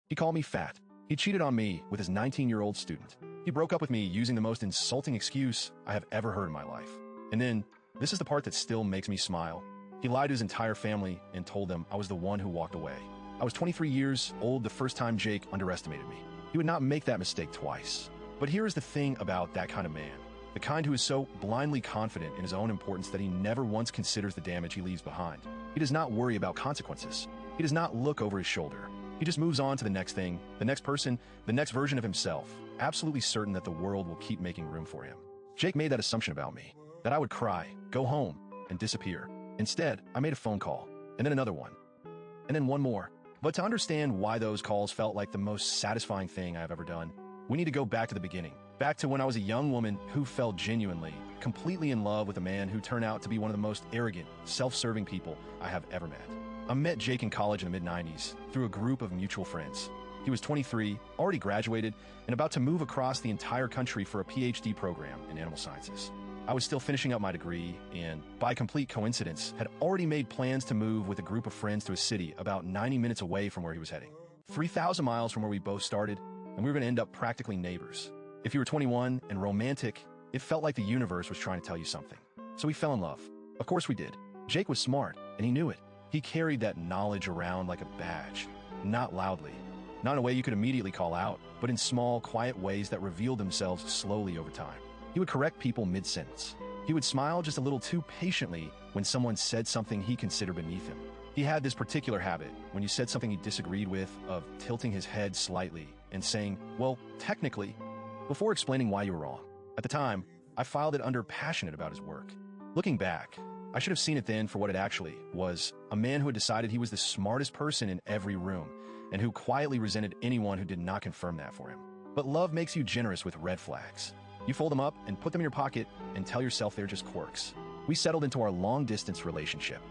He called me fat. He cheated on me with his 19-year-old student. He broke up with me using the most insulting excuse I have ever heard in my life. And then, this is the part that still makes me smile. He lied to his entire family and told them I was the one who walked away. I was 23 years old the first time Jake underestimated me. He would not make that mistake twice. But here is the thing about that kind of man. The kind who is so blindly confident in his own importance that he never once considers the damage he leaves behind. He does not worry about consequences. He does not look over his shoulder. He just moves on to the next thing, the next person, the next version of himself, absolutely certain that the world will keep making room for him. Jake made that assumption about me, that I would cry, go home, and disappear. Instead, I made a phone call, and then another one, and then one more. But to understand why those calls felt like the most satisfying thing I have ever done, we need to go back to the beginning, back to when I was a young woman who fell genuinely, completely in love with a man who turned out to be one of the most arrogant, self-serving people I have ever met. I met Jake in college in the mid-90s through a group of mutual friends. He was 23, already graduated, and about to move across the entire country for a PhD program in animal sciences. I was still finishing up my degree and, by complete coincidence, had already made plans to move with a group of friends to a city about 90 minutes away from where he was heading. 3,000 miles from where we both started, and we were going to end up practically neighbors. If you were 21 and romantic, it felt like the universe was trying to tell you something. So we fell in love. Of course we did. Jake was smart, and he knew it. He carried that knowledge around like a badge, not loudly, not in a way you could immediately call out, but in small, quiet ways that revealed themselves slowly over time. He would correct people mid-sentence. He would smile just a little too patiently when someone said something he considered beneath him. He had this particular habit, when you said something he disagreed with, of tilting his head slightly and saying, well, technically, before explaining why you were wrong. At the time, I filed it under passionate about his work. Looking back, I should have seen it then for what it actually was, a man who had decided he was the smartest person in every room, and who quietly resented anyone who did not confirm that for him. But love makes you generous with red flags. You fold them up and put them in your pocket and tell yourself they're just quirks. We settled into our long-distance relationship.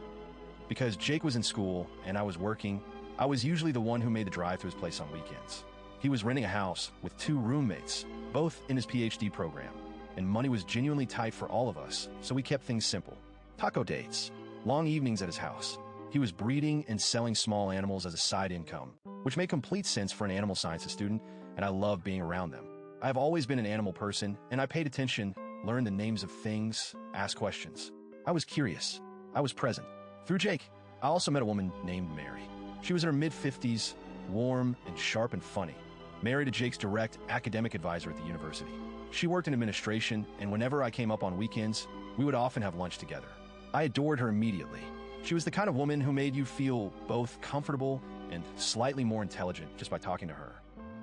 Because Jake was in school and I was working, I was usually the one who made the drive to his place on weekends. He was renting a house with 2 roommates, both in his PhD program, and money was genuinely tight for all of us, so we kept things simple. Taco dates, long evenings at his house. He was breeding and selling small animals as a side income, which made complete sense for an animal sciences student, and I loved being around them. I have always been an animal person, and I paid attention, learned the names of things, asked questions. I was curious. I was present. Through Jake, I also met a woman named Mary. She was in her mid-50s, warm and sharp and funny, married to Jake's direct academic advisor at the university. She worked in administration, and whenever I came up on weekends, we would often have lunch together. I adored her immediately. She was the kind of woman who made you feel both comfortable and slightly more intelligent just by talking to her.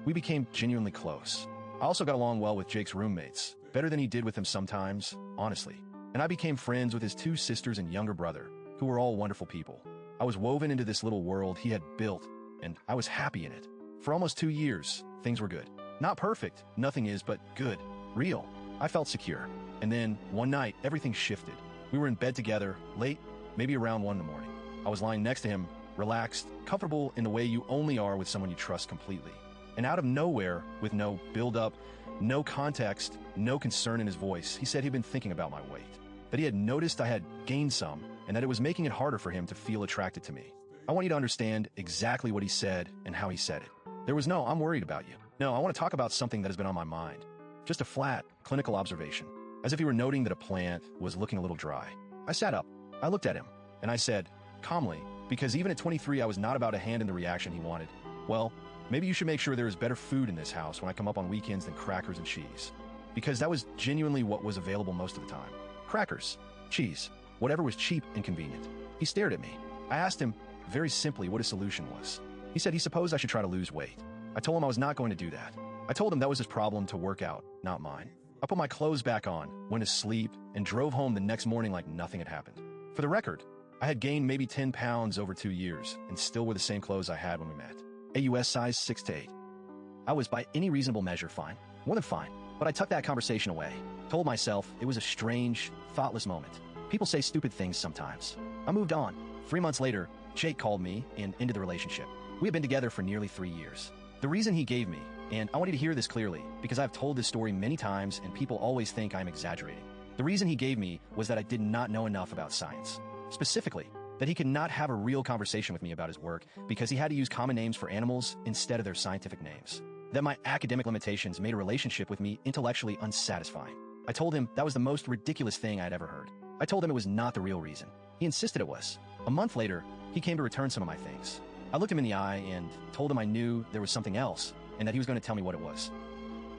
We became genuinely close. I also got along well with Jake's roommates, better than he did with them sometimes, honestly. And I became friends with his 2 sisters and younger brother, who were all wonderful people. I was woven into this little world he had built, and I was happy in it. For almost 2 years, things were good. Not perfect, nothing is, but good, real. I felt secure. And then, one night, everything shifted. We were in bed together, late, maybe around 1 in the morning. I was lying next to him, relaxed, comfortable in the way you only are with someone you trust completely. And out of nowhere, with no build-up, no context, no concern in his voice, he said he'd been thinking about my weight, that he had noticed I had gained some, and that it was making it harder for him to feel attracted to me. I want you to understand exactly what he said and how he said it. There was no, I'm worried about you. No, I want to talk about something that has been on my mind. Just a flat, clinical observation. As if he were noting that a plant was looking a little dry. I sat up, I looked at him, and I said, calmly, because even at 23 I was not about to hand in the reaction he wanted, well, maybe you should make sure there is better food in this house when I come up on weekends than crackers and cheese. Because that was genuinely what was available most of the time. Crackers, cheese, whatever was cheap and convenient. He stared at me. I asked him, very simply, what his solution was. He said he supposed I should try to lose weight. I told him I was not going to do that. I told him that was his problem to work out, not mine. I put my clothes back on, went to sleep, and drove home the next morning like nothing had happened. For the record, I had gained maybe 10 pounds over 2 years and still wore the same clothes I had when we met. A US size 6 to 8. I was by any reasonable measure fine, more than fine, but I tucked that conversation away, told myself it was a strange, thoughtless moment. People say stupid things sometimes. I moved on. 3 months later, Jake called me and ended the relationship. We had been together for nearly 3 years. The reason he gave me, and I want you to hear this clearly because I've told this story many times and people always think I'm exaggerating. The reason he gave me was that I did not know enough about science. Specifically, that he could not have a real conversation with me about his work because he had to use common names for animals instead of their scientific names, that my academic limitations made a relationship with me intellectually unsatisfying. I told him that was the most ridiculous thing I had ever heard. I told him it was not the real reason. He insisted it was. A month later, he came to return some of my things. I looked him in the eye and told him I knew there was something else and that he was going to tell me what it was.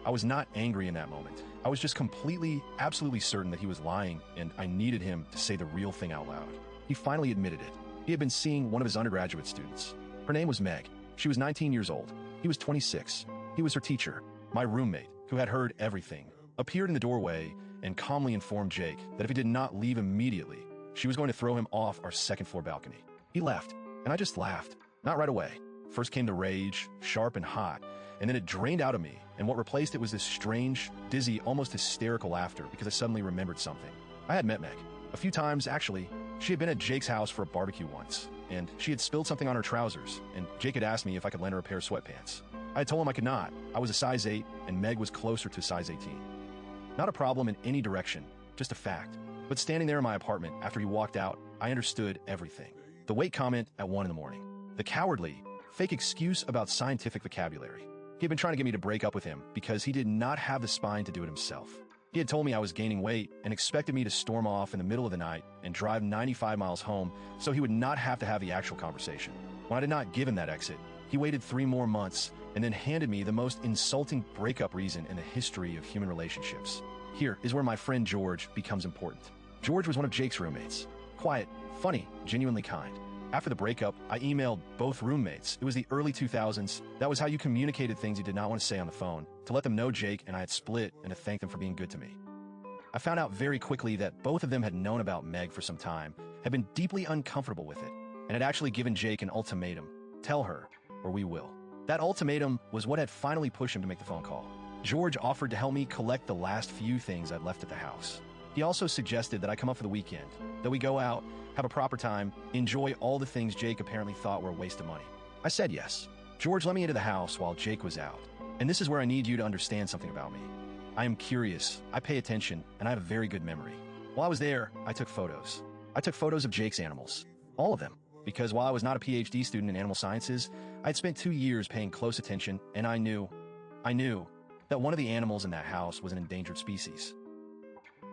I was not angry in that moment. I was just completely, absolutely certain that he was lying, and I needed him to say the real thing out loud. He finally admitted it. He had been seeing one of his undergraduate students. Her name was Meg. She was 19 years old. He was 26. He was her teacher. My roommate, who had heard everything, appeared in the doorway and calmly informed Jake that if he did not leave immediately, she was going to throw him off our second-floor balcony. He left, and I just laughed. Not right away. First came the rage, sharp and hot, and then it drained out of me, and what replaced it was this strange, dizzy, almost hysterical laughter because I suddenly remembered something. I had met Meg. A few times, actually. She had been at Jake's house for a barbecue once, and she had spilled something on her trousers, and Jake had asked me if I could lend her a pair of sweatpants. I had told him I could not. I was a size 8, and Meg was closer to size 18. Not a problem in any direction, just a fact. But standing there in my apartment after he walked out, I understood everything. The wait comment at 1 in the morning. The cowardly, fake excuse about scientific vocabulary. He had been trying to get me to break up with him because he did not have the spine to do it himself. He had told me I was gaining weight and expected me to storm off in the middle of the night and drive 95 miles home so he would not have to have the actual conversation. When I did not give him that exit, he waited 3 more months and then handed me the most insulting breakup reason in the history of human relationships. Here is where my friend George becomes important. George was one of Jake's roommates. Quiet, funny, genuinely kind. After the breakup, I emailed both roommates. It was the early 2000s. That was how you communicated things you did not want to say on the phone, to let them know Jake and I had split and to thank them for being good to me. I found out very quickly that both of them had known about Meg for some time, had been deeply uncomfortable with it, and had actually given Jake an ultimatum. Tell her, or we will. That ultimatum was what had finally pushed him to make the phone call. George offered to help me collect the last few things I'd left at the house. He also suggested that I come up for the weekend, that we go out, have a proper time, enjoy all the things Jake apparently thought were a waste of money. I said yes. George let me into the house while Jake was out. And this is where I need you to understand something about me. I am curious, I pay attention, and I have a very good memory. While I was there, I took photos. I took photos of Jake's animals. All of them. Because while I was not a PhD student in animal sciences, I had spent 2 years paying close attention, and I knew that one of the animals in that house was an endangered species.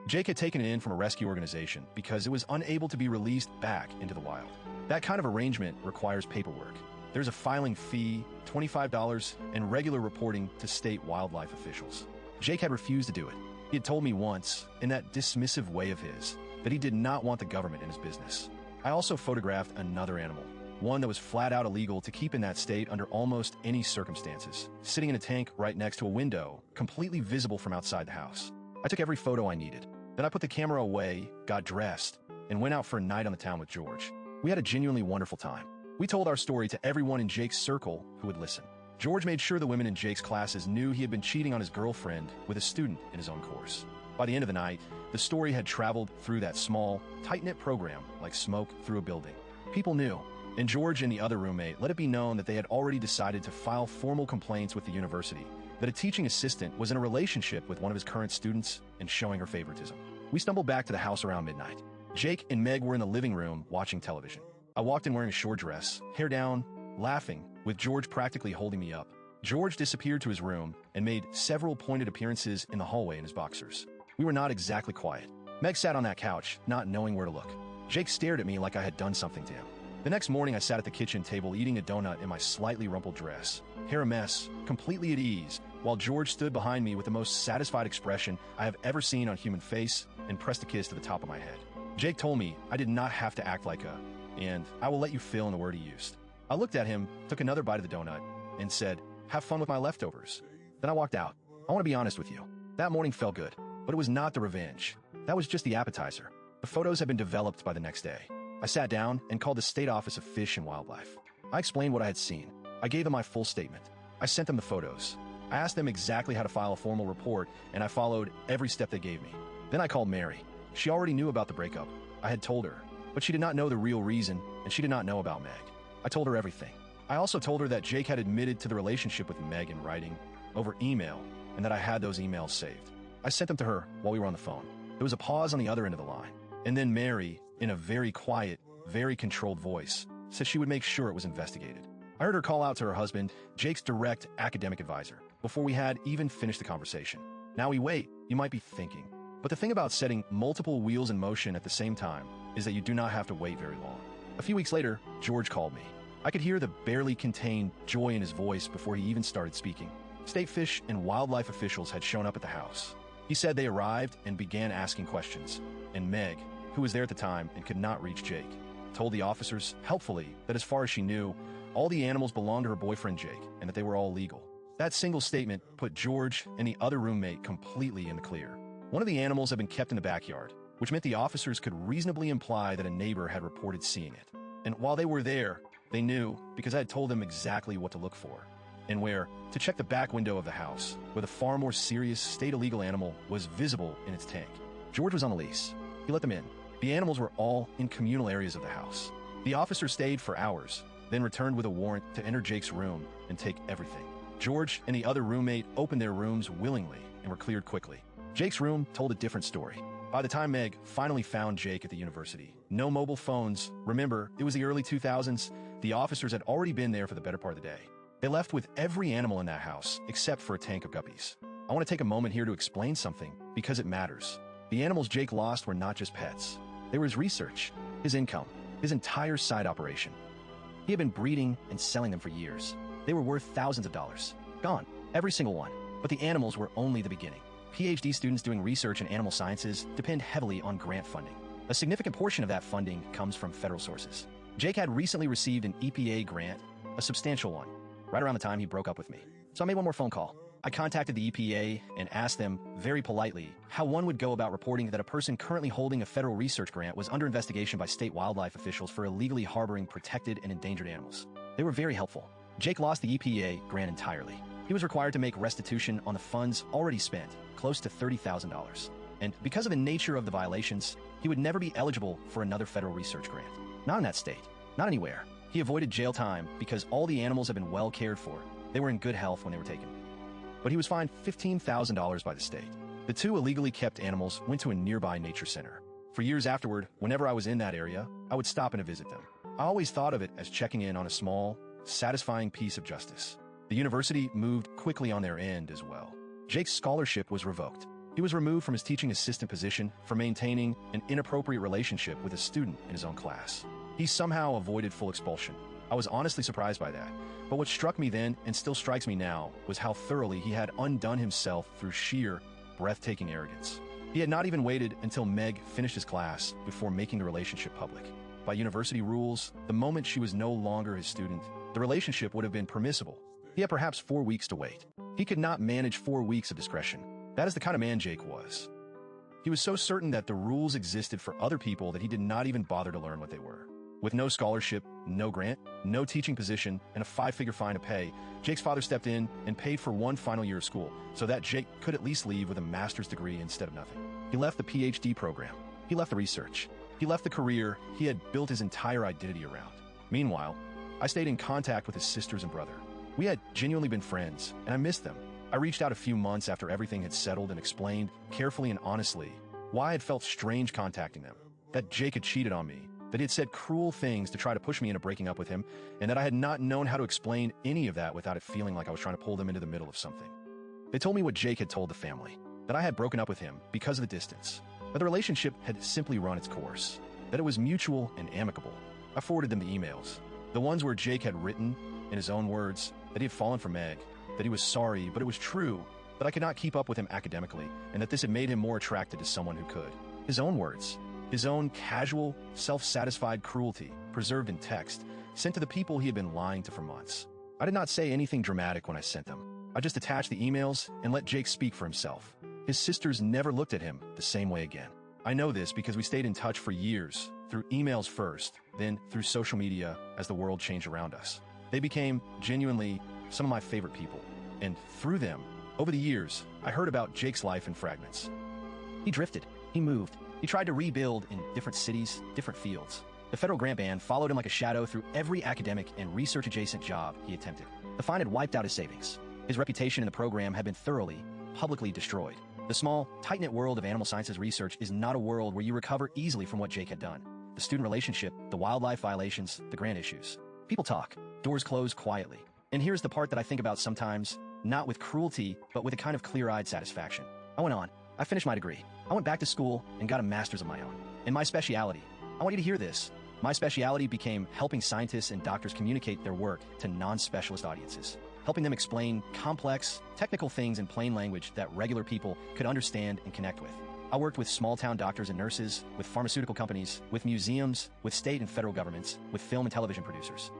Jake had taken it in from a rescue organization because it was unable to be released back into the wild. That kind of arrangement requires paperwork. There's a filing fee, $25, and regular reporting to state wildlife officials. Jake had refused to do it. He had told me once, in that dismissive way of his, that he did not want the government in his business. I also photographed another animal, one that was flat out illegal to keep in that state under almost any circumstances, sitting in a tank right next to a window, completely visible from outside the house. I took every photo I needed. Then I put the camera away, got dressed, and went out for a night on the town with George. We had a genuinely wonderful time. We told our story to everyone in Jake's circle who would listen. George made sure the women in Jake's classes knew he had been cheating on his girlfriend with a student in his own course. By the end of the night, the story had traveled through that small, tight-knit program like smoke through a building. People knew, and George and the other roommate let it be known that they had already decided to file formal complaints with the university, that a teaching assistant was in a relationship with one of his current students and showing her favoritism. We stumbled back to the house around midnight. Jake and Meg were in the living room watching television. I walked in wearing a short dress, hair down, laughing, with George practically holding me up. George disappeared to his room and made several pointed appearances in the hallway in his boxers. We were not exactly quiet. Meg sat on that couch, not knowing where to look. Jake stared at me like I had done something to him. The next morning, I sat at the kitchen table eating a donut in my slightly rumpled dress, hair a mess, completely at ease, while George stood behind me with the most satisfied expression I have ever seen on human face and pressed a kiss to the top of my head. Jake told me I did not have to act like a, and I will let you fill in the word he used. I looked at him, took another bite of the donut, and said, "Have fun with my leftovers." Then I walked out. I want to be honest with you. That morning felt good, but it was not the revenge. That was just the appetizer. The photos had been developed by the next day. I sat down and called the State Office of Fish and Wildlife. I explained what I had seen. I gave them my full statement. I sent them the photos. I asked them exactly how to file a formal report, and I followed every step they gave me. Then I called Mary. She already knew about the breakup. I had told her, but she did not know the real reason, and she did not know about Meg. I told her everything. I also told her that Jake had admitted to the relationship with Meg in writing, over email, and that I had those emails saved. I sent them to her while we were on the phone. There was a pause on the other end of the line, and then Mary, in a very quiet, very controlled voice, said she would make sure it was investigated. I heard her call out to her husband, Jake's direct academic advisor, before we had even finished the conversation. Now we wait, you might be thinking. But the thing about setting multiple wheels in motion at the same time is that you do not have to wait very long. A few weeks later, George called me. I could hear the barely contained joy in his voice before he even started speaking. State fish and wildlife officials had shown up at the house. He said they arrived and began asking questions, and Meg, who was there at the time and could not reach Jake, told the officers, helpfully, that as far as she knew, all the animals belonged to her boyfriend Jake and that they were all legal. That single statement put George and the other roommate completely in the clear. One of the animals had been kept in the backyard, which meant the officers could reasonably imply that a neighbor had reported seeing it. And while they were there, they knew because I had told them exactly what to look for and where to check the back window of the house, where the far more serious state illegal animal was visible in its tank. George was on the lease. He let them in. The animals were all in communal areas of the house. The officer stayed for hours, then returned with a warrant to enter Jake's room and take everything. George and the other roommate opened their rooms willingly and were cleared quickly. Jake's room told a different story. By the time Meg finally found Jake at the university, no mobile phones. Remember, it was the early 2000s. The officers had already been there for the better part of the day. They left with every animal in that house except for a tank of guppies. I want to take a moment here to explain something because it matters. The animals Jake lost were not just pets. They were his research, his income, his entire side operation. He had been breeding and selling them for years. They were worth thousands of dollars. Gone, every single one. But the animals were only the beginning. PhD students doing research in animal sciences depend heavily on grant funding. A significant portion of that funding comes from federal sources. Jake had recently received an EPA grant, a substantial one, right around the time he broke up with me. So I made one more phone call. I contacted the EPA and asked them, very politely, how one would go about reporting that a person currently holding a federal research grant was under investigation by state wildlife officials for illegally harboring protected and endangered animals. They were very helpful. Jake lost the EPA grant entirely. He was required to make restitution on the funds already spent, close to $30,000. And because of the nature of the violations, he would never be eligible for another federal research grant. Not in that state. Not anywhere. He avoided jail time because all the animals had been well cared for. They were in good health when they were taken. But he was fined $15,000 by the state. The two illegally kept animals went to a nearby nature center. For years afterward, whenever I was in that area, I would stop in to visit them. I always thought of it as checking in on a small, satisfying piece of justice. The university moved quickly on their end as well. Jake's scholarship was revoked. He was removed from his teaching assistant position for maintaining an inappropriate relationship with a student in his own class. He somehow avoided full expulsion. I was honestly surprised by that. But what struck me then, and still strikes me now, was how thoroughly he had undone himself through sheer, breathtaking arrogance. He had not even waited until Meg finished his class before making the relationship public. By university rules, the moment she was no longer his student, the relationship would have been permissible. He had perhaps 4 weeks to wait. He could not manage 4 weeks of discretion. That is the kind of man Jake was. He was so certain that the rules existed for other people that he did not even bother to learn what they were. With no scholarship, no grant, no teaching position, and a 5-figure fine to pay, Jake's father stepped in and paid for one final year of school so that Jake could at least leave with a master's degree instead of nothing. He left the PhD program. He left the research. He left the career he had built his entire identity around. Meanwhile, I stayed in contact with his sisters and brother. We had genuinely been friends, and I missed them. I reached out a few months after everything had settled and explained, carefully and honestly, why I had felt strange contacting them, that Jake had cheated on me, that he had said cruel things to try to push me into breaking up with him, and that I had not known how to explain any of that without it feeling like I was trying to pull them into the middle of something. They told me what Jake had told the family, that I had broken up with him because of the distance, that the relationship had simply run its course, that it was mutual and amicable. I forwarded them the emails, the ones where Jake had written, in his own words, that he had fallen for Meg, that he was sorry, but it was true, that I could not keep up with him academically, and that this had made him more attracted to someone who could. His own words, his own casual, self-satisfied cruelty, preserved in text, sent to the people he had been lying to for months. I did not say anything dramatic when I sent them. I just attached the emails and let Jake speak for himself. His sisters never looked at him the same way again. I know this because we stayed in touch for years, through emails first, then through social media as the world changed around us. They became, genuinely, some of my favorite people. And through them, over the years, I heard about Jake's life in fragments. He drifted. He moved. He tried to rebuild in different cities, different fields. The federal grant ban followed him like a shadow through every academic and research-adjacent job he attempted. The fine had wiped out his savings. His reputation in the program had been thoroughly, publicly destroyed. The small, tight-knit world of animal sciences research is not a world where you recover easily from what Jake had done. the student relationship, the wildlife violations, the grant issues. People talk, doors close quietly. And here's the part that I think about sometimes, not with cruelty, but with a kind of clear-eyed satisfaction. I went on. I finished my degree. I went back to school and got a master's of my own. And my specialty, I want you to hear this, my specialty became helping scientists and doctors communicate their work to non-specialist audiences, helping them explain complex, technical things in plain language that regular people could understand and connect with. I worked with small-town doctors and nurses, with pharmaceutical companies, with museums, with state and federal governments, with film and television producers.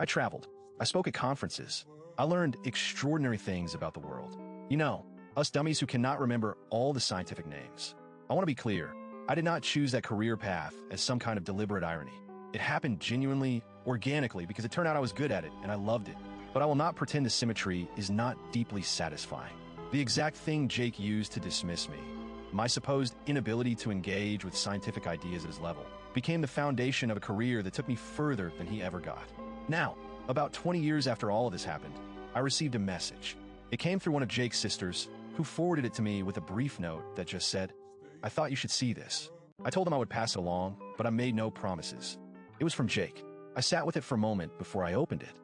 I traveled. I spoke at conferences. I learned extraordinary things about the world. You know, us dummies who cannot remember all the scientific names. I want to be clear. I did not choose that career path as some kind of deliberate irony. It happened genuinely, organically, because it turned out I was good at it and I loved it. But I will not pretend the symmetry is not deeply satisfying. The exact thing Jake used to dismiss me, my supposed inability to engage with scientific ideas at his level, became the foundation of a career that took me further than he ever got. Now, about 20 years after all of this happened, I received a message. It came through one of Jake's sisters, who forwarded it to me with a brief note that just said, "I thought you should see this." I told him I would pass it along, but I made no promises. It was from Jake. I sat with it for a moment before I opened it.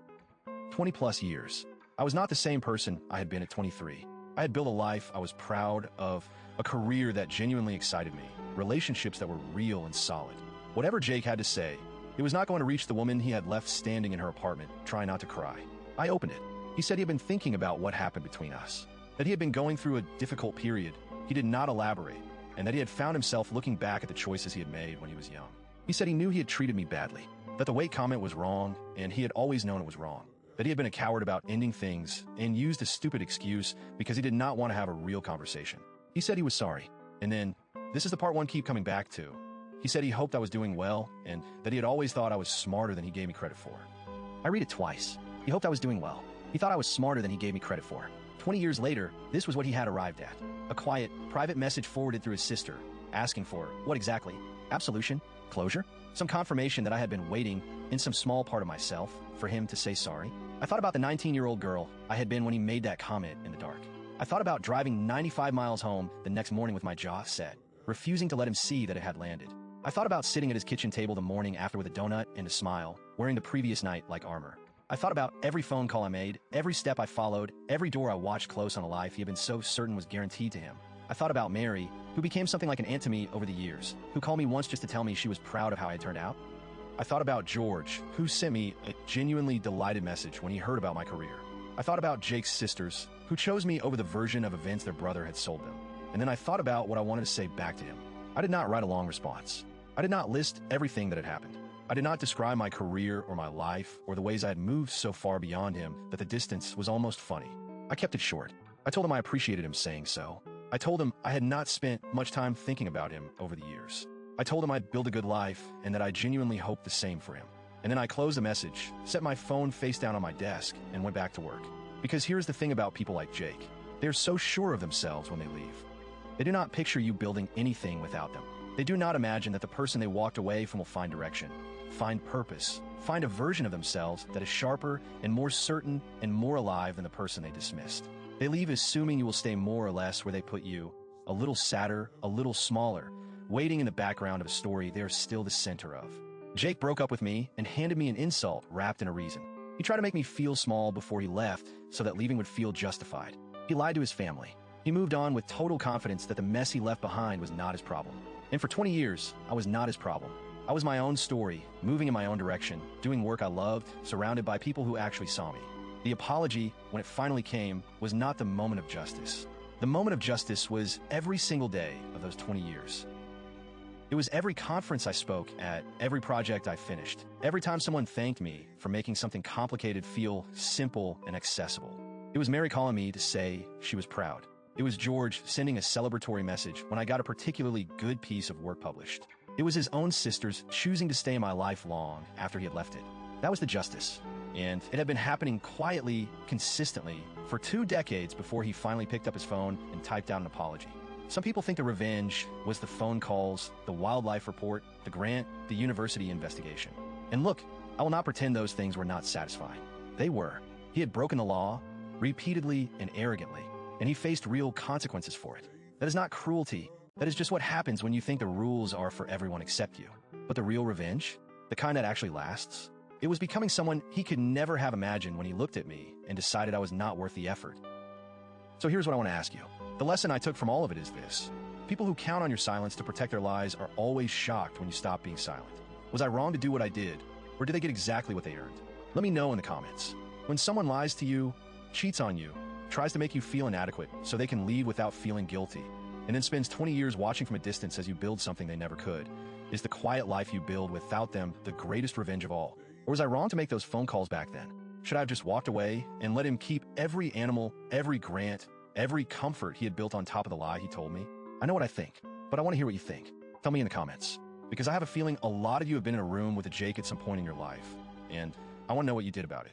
20 plus years. I was not the same person I had been at 23. I had built a life I was proud of, a career that genuinely excited me, relationships that were real and solid. Whatever Jake had to say, it was not going to reach the woman he had left standing in her apartment, trying not to cry. I opened it. He said he had been thinking about what happened between us, that he had been going through a difficult period. He did not elaborate, and that he had found himself looking back at the choices he had made when he was young. He said he knew he had treated me badly, that the weight comment was wrong, and he had always known it was wrong, that he had been a coward about ending things and used a stupid excuse because he did not want to have a real conversation. He said he was sorry, and then, this is the part one keep coming back to, he said he hoped I was doing well and that he had always thought I was smarter than he gave me credit for. I read it twice. He hoped I was doing well. He thought I was smarter than he gave me credit for. 20 years later, this was what he had arrived at. A quiet, private message forwarded through his sister, asking for, what exactly? Absolution? Closure? Some confirmation that I had been waiting, in some small part of myself, for him to say sorry? I thought about the 19-year-old girl I had been when he made that comment in the dark. I thought about driving 95 miles home the next morning with my jaw set, refusing to let him see that it had landed. I thought about sitting at his kitchen table the morning after with a donut and a smile, wearing the previous night like armor. I thought about every phone call I made, every step I followed, every door I watched close on a life he had been so certain was guaranteed to him. I thought about Mary, who became something like an aunt to me over the years, who called me once just to tell me she was proud of how I had turned out. I thought about George, who sent me a genuinely delighted message when he heard about my career. I thought about Jake's sisters, who chose me over the version of events their brother had sold them. And then I thought about what I wanted to say back to him. I did not write a long response. I did not list everything that had happened. I did not describe my career or my life or the ways I had moved so far beyond him that the distance was almost funny. I kept it short. I told him I appreciated him saying so. I told him I had not spent much time thinking about him over the years. I told him I'd build a good life and that I genuinely hoped the same for him. And then I closed the message, set my phone face down on my desk, and went back to work. Because here's the thing about people like Jake. They're so sure of themselves when they leave. They do not picture you building anything without them. They do not imagine that the person they walked away from will find direction, find purpose, find a version of themselves that is sharper and more certain and more alive than the person they dismissed. They leave assuming you will stay more or less where they put you, a little sadder, a little smaller, waiting in the background of a story they are still the center of. Jake broke up with me and handed me an insult wrapped in a reason. He tried to make me feel small before he left so that leaving would feel justified. He lied to his family. He moved on with total confidence that the mess he left behind was not his problem. And for 20 years, I was not his problem. I was my own story, moving in my own direction, doing work I loved, surrounded by people who actually saw me. The apology, when it finally came, was not the moment of justice. The moment of justice was every single day of those 20 years. It was every conference I spoke at, every project I finished, every time someone thanked me for making something complicated feel simple and accessible. It was Mary calling me to say she was proud. It was George sending a celebratory message when I got a particularly good piece of work published. It was his own sisters choosing to stay in my life long after he had left it. That was the justice. And it had been happening quietly, consistently, for 2 decades before he finally picked up his phone and typed out an apology. Some people think the revenge was the phone calls, the wildlife report, the grant, the university investigation. And look, I will not pretend those things were not satisfying. They were. He had broken the law, repeatedly and arrogantly, and he faced real consequences for it. That is not cruelty. That is just what happens when you think the rules are for everyone except you. But the real revenge, the kind that actually lasts, it was becoming someone he could never have imagined when he looked at me and decided I was not worth the effort. So here's what I want to ask you. The lesson I took from all of it is this. People who count on your silence to protect their lies are always shocked when you stop being silent. Was I wrong to do what I did, or did they get exactly what they earned? Let me know in the comments. When someone lies to you, cheats on you, tries to make you feel inadequate so they can leave without feeling guilty, and then spends 20 years watching from a distance as you build something they never could, is the quiet life you build without them the greatest revenge of all? Or was I wrong to make those phone calls back then? Should I have just walked away and let him keep every animal, every grant, every comfort he had built on top of the lie he told me? I know what I think, but I want to hear what you think. Tell me in the comments, because I have a feeling a lot of you have been in a room with a Jake at some point in your life, and I want to know what you did about it.